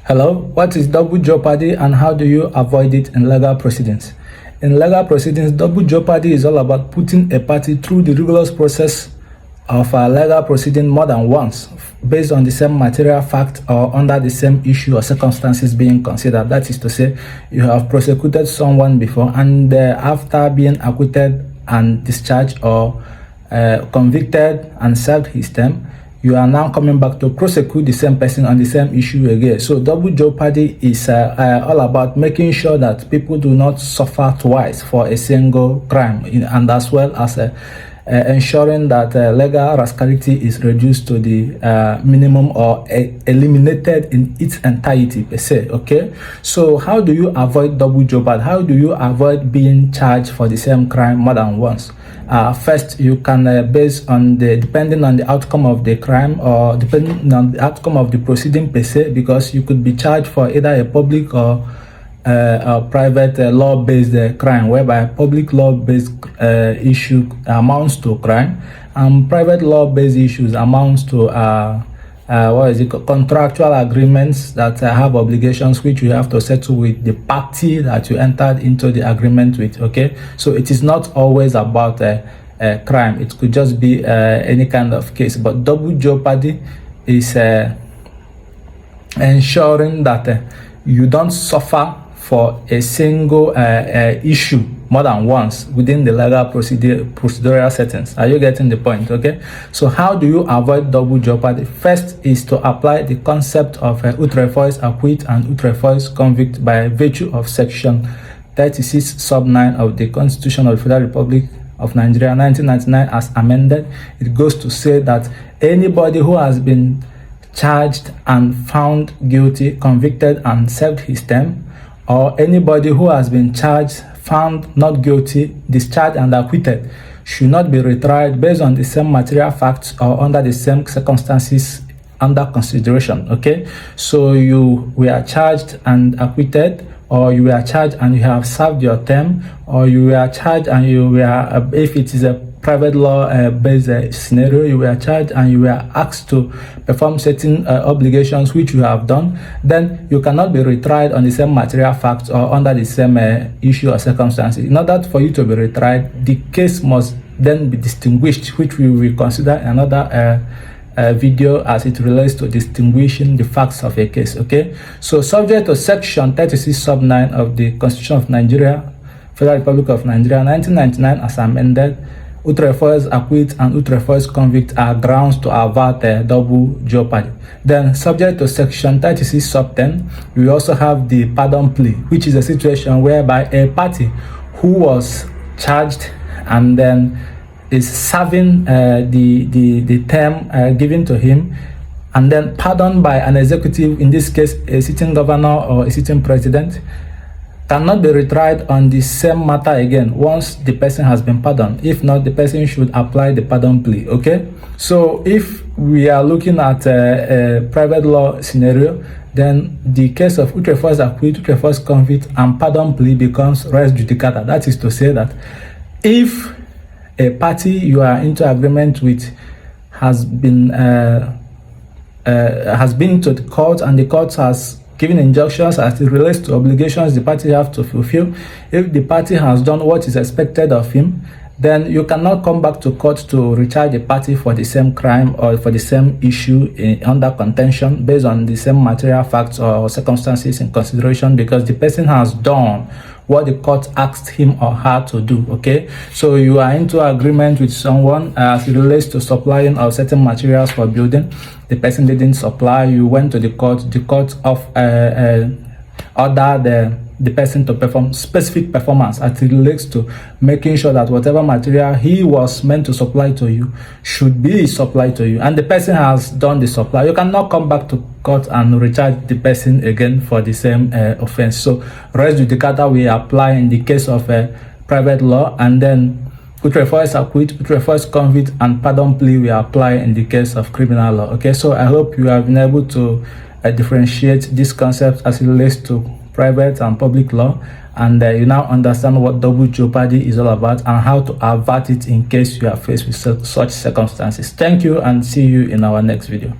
Hello, what is double jeopardy and how do you avoid it in legal proceedings? In legal proceedings, double jeopardy is all about putting a party through the rigorous process of a legal proceeding more than once, based on the same material fact or under the same issue or circumstances being considered. That is to say, you have prosecuted someone before and after being acquitted and discharged or convicted and served his term, you are now coming back to prosecute the same person on the same issue again. So double jeopardy is all about making sure that people do not suffer twice for a single crime, and as well as ensuring that legal rascality is reduced to the minimum or eliminated in its entirety per se. Okay, so how do you avoid double jeopardy? How do you avoid being charged for the same crime more than once? First, you can depending on the outcome of the crime or depending on the outcome of the proceeding per se, because you could be charged for either a public or a private law-based crime, whereby public law-based issue amounts to crime and private law-based issues amounts to contractual agreements that have obligations which you have to settle with the party that you entered into the agreement with. Okay, so it is not always about a crime. It could just be any kind of case, but double jeopardy is ensuring that you don't suffer for a single issue more than once within the legal procedural settings. Are you getting the point? Okay, so how do you avoid double jeopardy? First is to apply the concept of autrefois acquit and autrefois convict by virtue of section 36 sub 9 of the Constitution of the Federal Republic of Nigeria 1999 as amended. It goes to say that anybody who has been charged and found guilty, convicted and served his term, or anybody who has been charged, found not guilty, discharged and acquitted should not be retried based on the same material facts or under the same circumstances under consideration. Okay, so you were charged and acquitted, or you were charged and you have served your term, or you were charged and you were, if it is a private law based scenario, you were charged and you were asked to perform certain obligations which you have done, then you cannot be retried on the same material facts or under the same issue or circumstances. In order for you to be retried, the case must then be distinguished, which we will consider another video as it relates to distinguishing the facts of a case. Okay, so subject to section 36 sub 9 of the Constitution of Nigeria, Federal Republic of Nigeria 1999 as amended, autrefois acquit and autrefois convict are grounds to avert double jeopardy. Then subject to section 36 sub 10, we also have the pardon plea, which is a situation whereby a party who was charged and then is serving the term given to him and then pardoned by an executive, in this case a sitting governor or a sitting president, cannot be retried on the same matter again once the person has been pardoned. If not, the person should apply the pardon plea. Okay, so if we are looking at a private law scenario, then the case of autrefois acquit, autrefois convict and pardon plea becomes res judicata. That is to say that if a party you are into agreement with has been to the court and the court has given injunctions as it relates to obligations the party have to fulfill, if the party has done what is expected of him, then you cannot come back to court to recharge the party for the same crime or for the same issue under contention based on the same material facts or circumstances in consideration, because the person has done what the court asked him or her to do. Okay, so you are into agreement with someone as it relates to supplying of certain materials for building. The person didn't supply, you went to the court ordered the person to perform specific performance as it relates to making sure that whatever material he was meant to supply to you should be supplied to you, and the person has done the supply. You cannot come back to court and recharge the person again for the same offense. So res judicata we apply in the case of private law, and then autrefois acquit, autrefois convict and pardon plea we apply in the case of criminal law. Okay, so I hope you have been able to differentiate these concepts as it relates to private and public law, and you now understand what double jeopardy is all about and how to avert it in case you are faced with such circumstances. Thank you and see you in our next video.